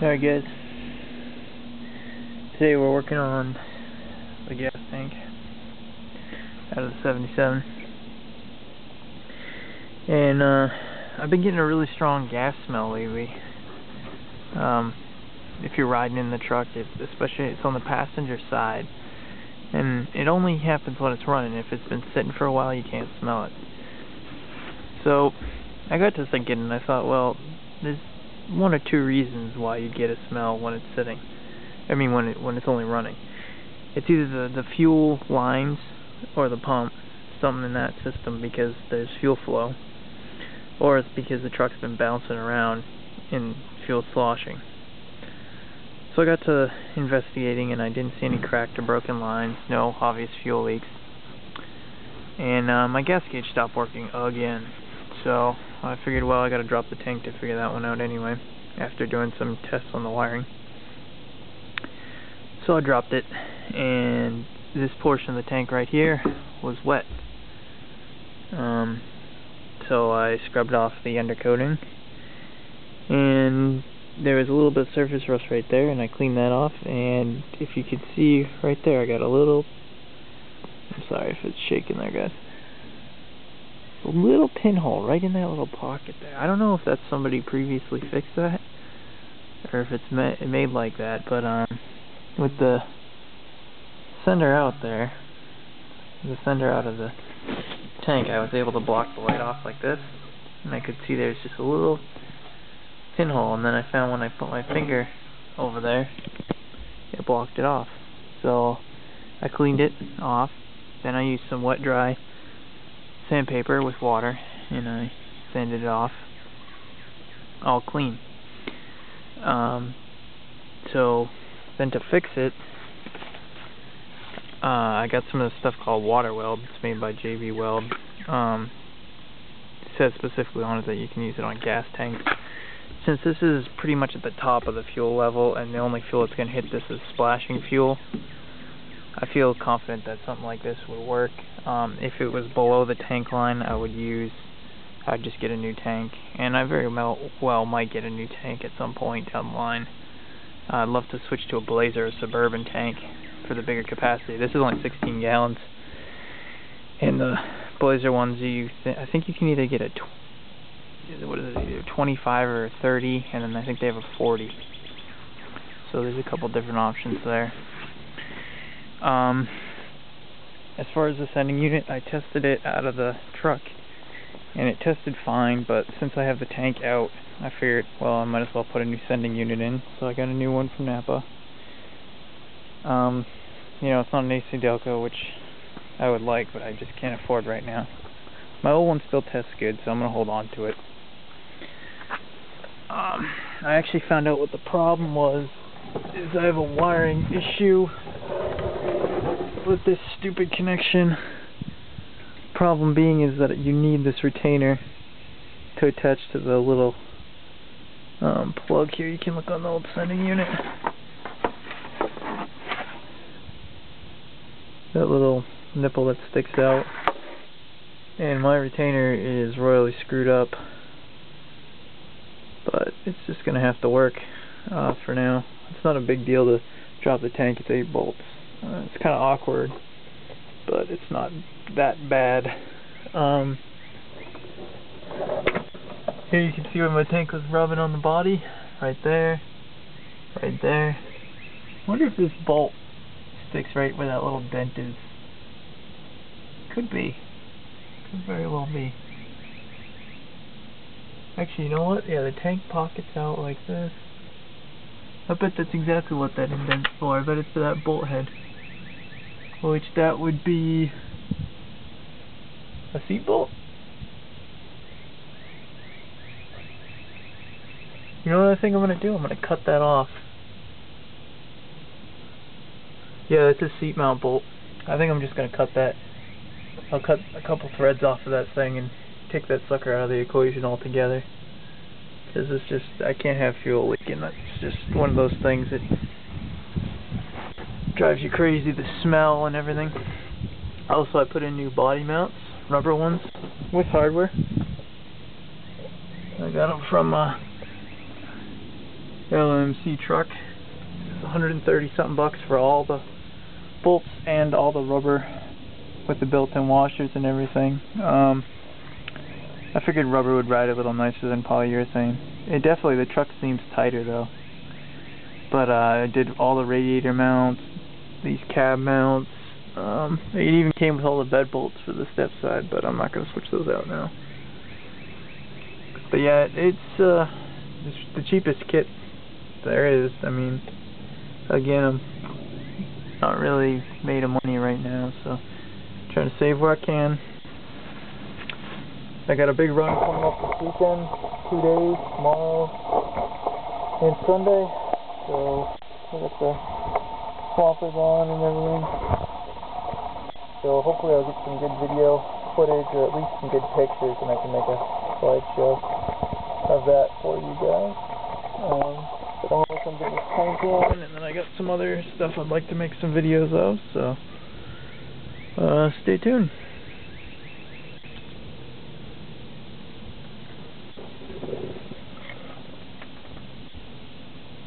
Alright guys, today we're working on the gas tank out of the 77, and I've been getting a really strong gas smell lately. If you're riding in the truck, especially it's on the passenger side, and it only happens when it's running. If it's been sitting for a while, you can't smell it. So I got to thinking, and I thought, well, there's one or two reasons why you get a smell when it's sitting. I mean, when it's only running. It's either the fuel lines or the pump, something in that system, because there's fuel flow, or it's because the truck's been bouncing around and fuel sloshing. So I got to investigating, and I didn't see any cracked or broken lines, no obvious fuel leaks, and my gas gauge stopped working again. So I figured, well, I gotta drop the tank to figure that one out anyway, after doing some tests on the wiring. So I dropped it, and this portion of the tank right here was wet. So I scrubbed off the undercoating, and there was a little bit of surface rust right there, and I cleaned that off, and if you could see right there, I got a little, I'm sorry if it's shaking there, guys, a little pinhole right in that little pocket there. I don't know if that's somebody previously fixed that, or if it's made like that, but with the sender out there, the sender out of the tank, I was able to block the light off like this, and I could see there's just a little pinhole, and then I found when I put my finger over there, it blocked it off. So I cleaned it off, then I used some wet dry sandpaper with water, and I sanded it off all clean. So then to fix it, I got some of the stuff called WATER WELD. It's made by Chevy Weld. It says specifically on it that you can use it on gas tanks. Since this is pretty much at the top of the fuel level, and the only fuel that's going to hit this is splashing fuel, I feel confident that something like this would work. If it was below the tank line, I'd just get a new tank, and I very well might get a new tank at some point down the line. I'd love to switch to a Blazer or Suburban tank for the bigger capacity. This is only 16 gallons, and the Blazer ones, I think you can either get either 25 or 30, and then I think they have a 40. So there's a couple different options there. As far as the sending unit, I tested it out of the truck, and it tested fine, but since I have the tank out, I figured, well, I might as well put a new sending unit in, so I got a new one from Napa. You know, it's not an AC Delco, which I would like, but I just can't afford right now. My old one still tests good, so I'm going to hold on to it. I actually found out what the problem was, is I have a wiring issue with this stupid connection. Problem being is that you need this retainer to attach to the little plug here. You can look on the old sending unit. That little nipple that sticks out. And my retainer is royally screwed up, but it's just gonna have to work for now. It's not a big deal to drop the tank. It's 8 bolts. It's kind of awkward, but it's not that bad. Here you can see where my tank was rubbing on the body, right there, right there. I wonder if this bolt sticks right where that little dent is. Could be. Could very well be. Actually, you know what? Yeah, the tank pockets out like this. I bet that's exactly what that indent's for. I bet it's for that bolt head. Which that would be a seat bolt? You know what I think I'm going to do? I'm going to cut that off. Yeah, that's a seat mount bolt. I think I'm just going to cut that. I'll cut a couple threads off of that thing and take that sucker out of the equation altogether. Because it's just, I can't have fuel leaking. That's just one of those things that drives you crazy, the smell and everything. Also, I put in new body mounts, rubber ones, with hardware. I got them from LMC truck. It's 130 something bucks for all the bolts and all the rubber with the built-in washers and everything. I figured rubber would ride a little nicer than polyurethane. The truck seems tighter though. But I did all the radiator mounts, these cab mounts. It even came with all the bed bolts for the Stepside, but I'm not going to switch those out now. But yeah, it's the cheapest kit there is. I mean, again, I'm not really made of money right now, so I'm trying to save where I can. I got a big run coming up this weekend, 2 days, tomorrow and Sunday, so I got the swampers on and everything. So hopefully I'll get some good video footage, or at least some good pictures, and I can make a slideshow of that for you guys. But I'm working on getting this tank in, and then I got some other stuff I'd like to make some videos of, so stay tuned.